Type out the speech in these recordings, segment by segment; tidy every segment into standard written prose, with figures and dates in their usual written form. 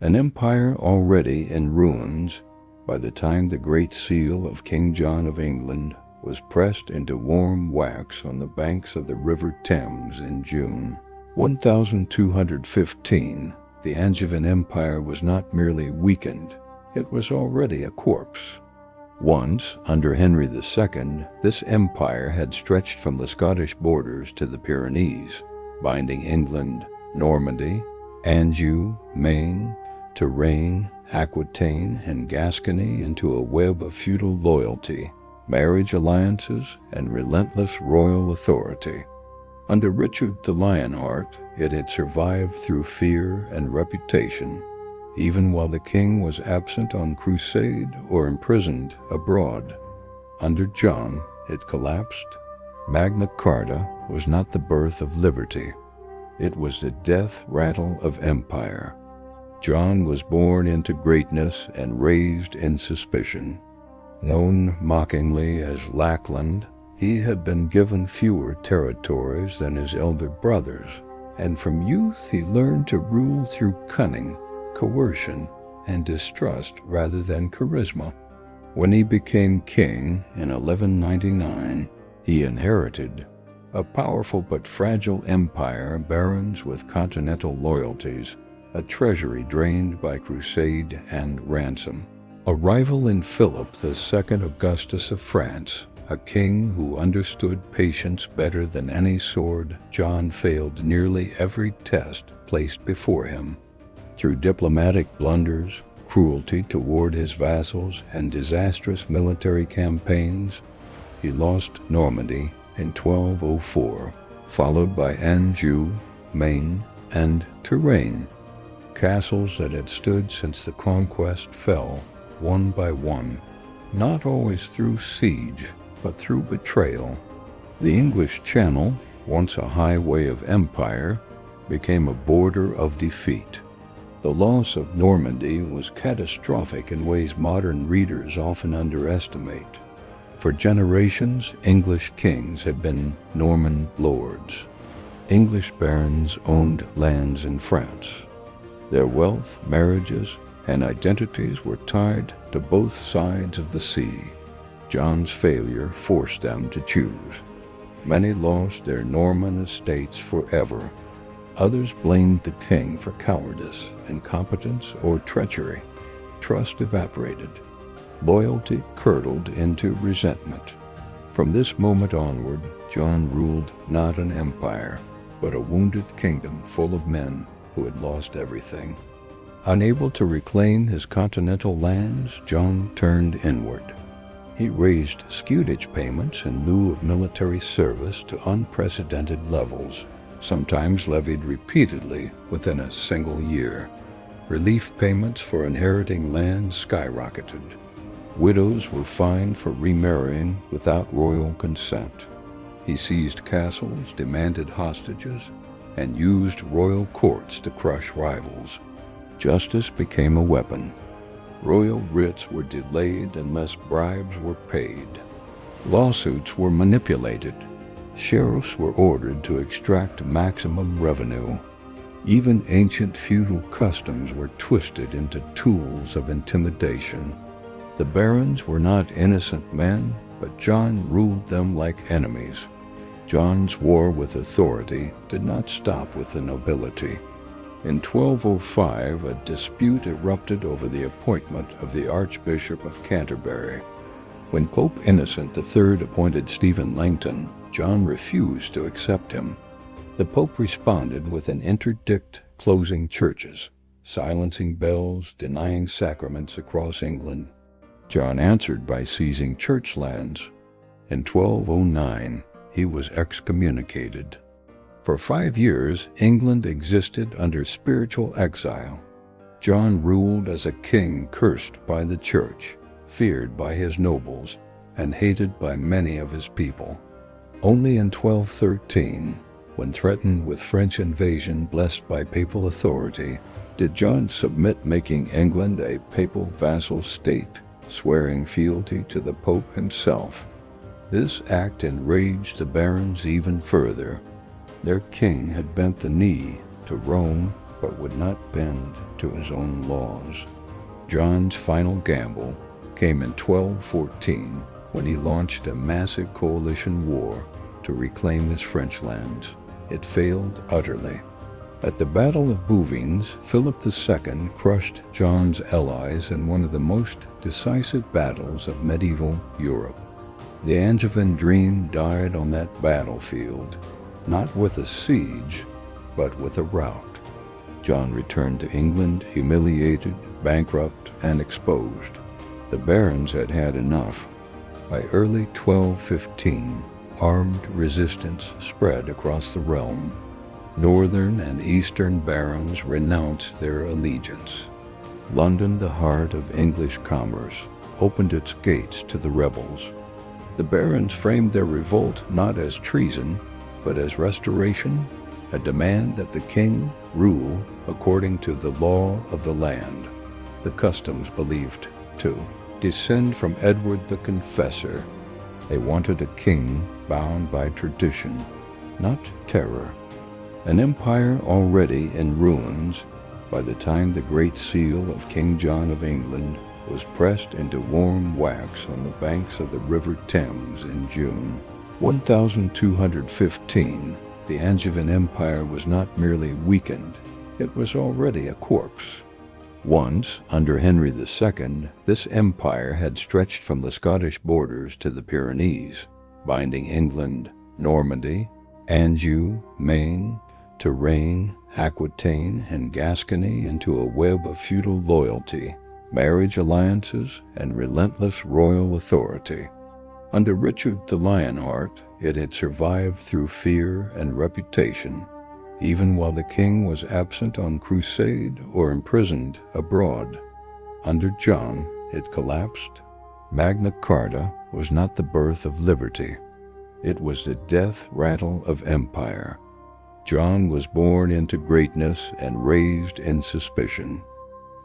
An empire already in ruins by the time the Great Seal of King John of England was pressed into warm wax on the banks of the River Thames in June 1215, the Angevin Empire was not merely weakened, it was already a corpse. Once, under Henry II, this empire had stretched from the Scottish borders to the Pyrenees, binding England, Normandy, Anjou, Maine, Tyranny, Aquitaine, and Gascony into a web of feudal loyalty, marriage alliances, and relentless royal authority. Under Richard the Lionheart, it had survived through fear and reputation, even while the king was absent on crusade or imprisoned abroad. Under John, it collapsed. Magna Carta was not the birth of liberty. It was the death rattle of empire. John was born into greatness and raised in suspicion. Known mockingly as Lackland, he had been given fewer territories than his elder brothers, and from youth he learned to rule through cunning, coercion, and distrust rather than charisma. When he became king in 1199, he inherited a powerful but fragile empire, barons with continental loyalties, a treasury drained by crusade and ransom. A rival in Philip II Augustus of France, a king who understood patience better than any sword, John failed nearly every test placed before him. Through diplomatic blunders, cruelty toward his vassals, and disastrous military campaigns, he lost Normandy in 1204, followed by Anjou, Maine, and Tyranny. Castles that had stood since the conquest fell, one by one, not always through siege, but through betrayal. The English Channel, once a highway of empire, became a border of defeat. The loss of Normandy was catastrophic in ways modern readers often underestimate. For generations, English kings had been Norman lords. English barons owned lands in France. Their wealth, marriages, and identities were tied to both sides of the sea. John's failure forced them to choose. Many lost their Norman estates forever. Others blamed the king for cowardice, incompetence, or treachery. Trust evaporated. Loyalty curdled into resentment. From this moment onward, John ruled not an empire, but a wounded kingdom full of men who had lost everything. Unable to reclaim his continental lands, John turned inward. He raised scutage payments in lieu of military service to unprecedented levels, sometimes levied repeatedly within a single year. Relief payments for inheriting lands skyrocketed. Widows were fined for remarrying without royal consent. He seized castles, demanded hostages, and used royal courts to crush rivals. Justice became a weapon. Royal writs were delayed unless bribes were paid. Lawsuits were manipulated. Sheriffs were ordered to extract maximum revenue. Even ancient feudal customs were twisted into tools of intimidation. The barons were not innocent men, but John ruled them like enemies. John's war with authority did not stop with the nobility. In 1205, a dispute erupted over the appointment of the Archbishop of Canterbury. When Pope Innocent III appointed Stephen Langton, John refused to accept him. The Pope responded with an interdict closing churches, silencing bells, denying sacraments across England. John answered by seizing church lands. In 1209, he was excommunicated. For 5 years, England existed under spiritual exile. John ruled as a king cursed by the church, feared by his nobles, and hated by many of his people. Only in 1213, when threatened with French invasion blessed by papal authority, did John submit, making England a papal vassal state, swearing fealty to the Pope himself. This act enraged the barons even further. Their king had bent the knee to Rome but would not bend to his own laws. John's final gamble came in 1214 when he launched a massive coalition war to reclaim his French lands. It failed utterly. At the Battle of Bouvines, Philip II crushed John's allies in one of the most decisive battles of medieval Europe. The Angevin dream died on that battlefield, not with a siege, but with a rout. John returned to England humiliated, bankrupt, and exposed. The barons had had enough. By early 1215, armed resistance spread across the realm. Northern and eastern barons renounced their allegiance. London, the heart of English commerce, opened its gates to the rebels. The barons framed their revolt not as treason, but as restoration, a demand that the king rule according to the law of the land. The customs believed to descend from Edward the Confessor. They wanted a king bound by tradition, not terror. An empire already in ruins by the time the Great Seal of King John of England was pressed into warm wax on the banks of the River Thames in June 1215. The Angevin Empire was not merely weakened, it was already a corpse. Once, under Henry II, this empire had stretched from the Scottish borders to the Pyrenees, binding England, Normandy, Anjou, Maine, Tyranny, Aquitaine, and Gascony into a web of feudal loyalty, marriage alliances, and relentless royal authority. Under Richard the Lionheart, it had survived through fear and reputation, even while the king was absent on crusade or imprisoned abroad. Under John, it collapsed. Magna Carta was not the birth of liberty. It was the death rattle of empire. John was born into greatness and raised in suspicion.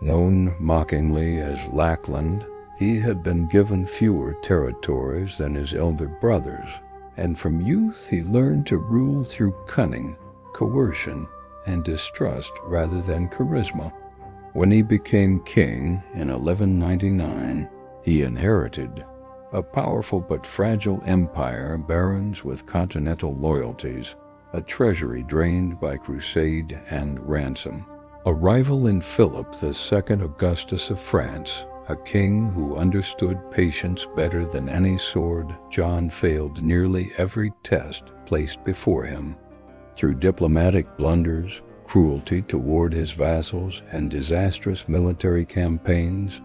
Known mockingly as Lackland, he had been given fewer territories than his elder brothers, and from youth he learned to rule through cunning, coercion, and distrust rather than charisma. When he became king in 1199, he inherited a powerful but fragile empire, barons with continental loyalties, a treasury drained by crusade and ransom. A rival in Philip II Augustus of France, a king who understood patience better than any sword, John failed nearly every test placed before him. Through diplomatic blunders, cruelty toward his vassals, and disastrous military campaigns,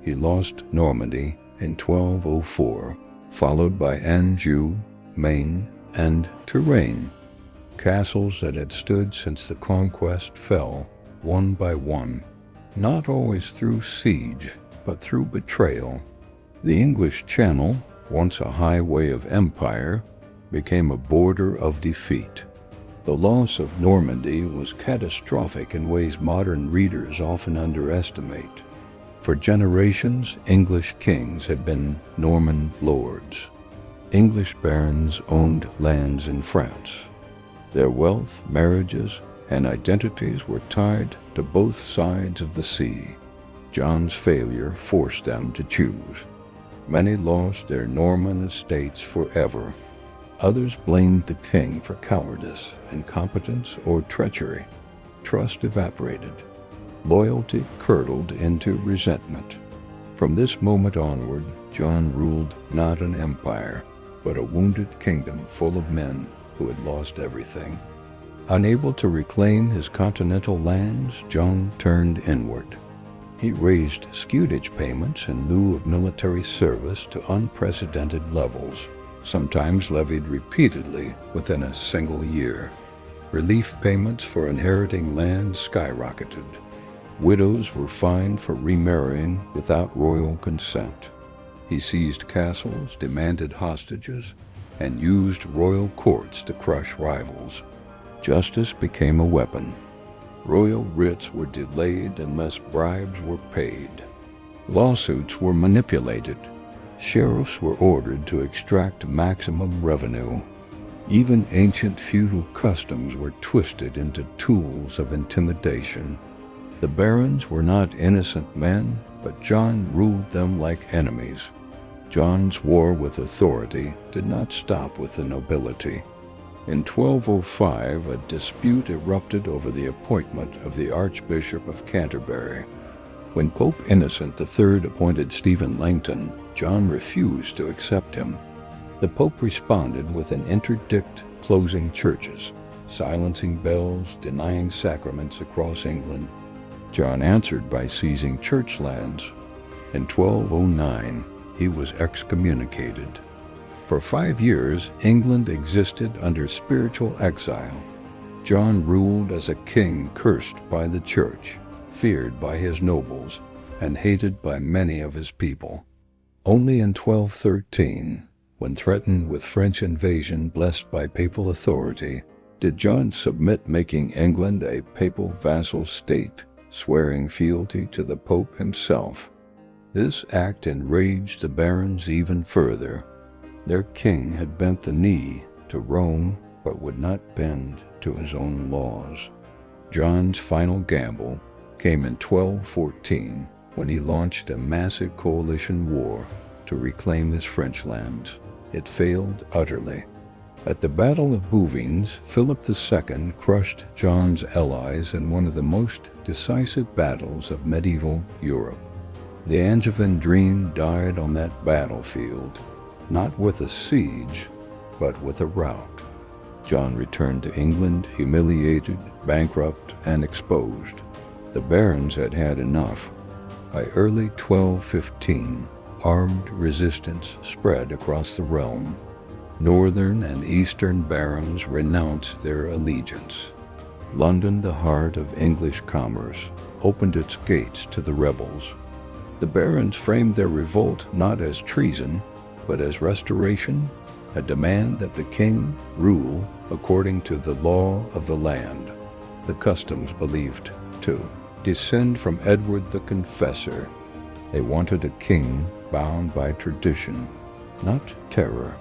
he lost Normandy in 1204, followed by Anjou, Maine, and Tyranny. Castles that had stood since the conquest fell, one by one, not always through siege, but through betrayal. The English Channel, once a highway of empire, became a border of defeat. The loss of Normandy was catastrophic in ways modern readers often underestimate. For generations, English kings had been Norman lords. English barons owned lands in France. Their wealth, marriages, and identities were tied to both sides of the sea. John's failure forced them to choose. Many lost their Norman estates forever. Others blamed the king for cowardice, incompetence, or treachery. Trust evaporated. Loyalty curdled into resentment. From this moment onward, John ruled not an empire, but a wounded kingdom full of men who had lost everything. Unable to reclaim his continental lands, John turned inward. He raised scutage payments in lieu of military service to unprecedented levels, sometimes levied repeatedly within a single year. Relief payments for inheriting land skyrocketed. Widows were fined for remarrying without royal consent. He seized castles, demanded hostages, and used royal courts to crush rivals. Justice became a weapon. Royal writs were delayed unless bribes were paid. Lawsuits were manipulated. Sheriffs were ordered to extract maximum revenue. Even ancient feudal customs were twisted into tools of intimidation. The barons were not innocent men, but John ruled them like enemies. John's war with authority did not stop with the nobility. In 1205, a dispute erupted over the appointment of the Archbishop of Canterbury. When Pope Innocent III appointed Stephen Langton, John refused to accept him. The Pope responded with an interdict closing churches, silencing bells, denying sacraments across England. John answered by seizing church lands. In 1209, he was excommunicated. For 5 years, England existed under spiritual exile. John ruled as a king cursed by the church, feared by his nobles, and hated by many of his people. Only in 1213, when threatened with French invasion blessed by papal authority, did John submit, making England a papal vassal state, swearing fealty to the Pope himself. This act enraged the barons even further. Their king had bent the knee to Rome, but would not bend to his own laws. John's final gamble came in 1214, when he launched a massive coalition war to reclaim his French lands. It failed utterly. At the Battle of Bouvines, Philip II crushed John's allies in one of the most decisive battles of medieval Europe. The Angevin dream died on that battlefield, not with a siege, but with a rout. John returned to England humiliated, bankrupt, and exposed. The barons had had enough. By early 1215, armed resistance spread across the realm. Northern and eastern barons renounced their allegiance. London, the heart of English commerce, opened its gates to the rebels. The barons framed their revolt not as treason, but as restoration, a demand that the king rule according to the law of the land. The customs believed to descend from Edward the Confessor. They wanted a king bound by tradition, not terror.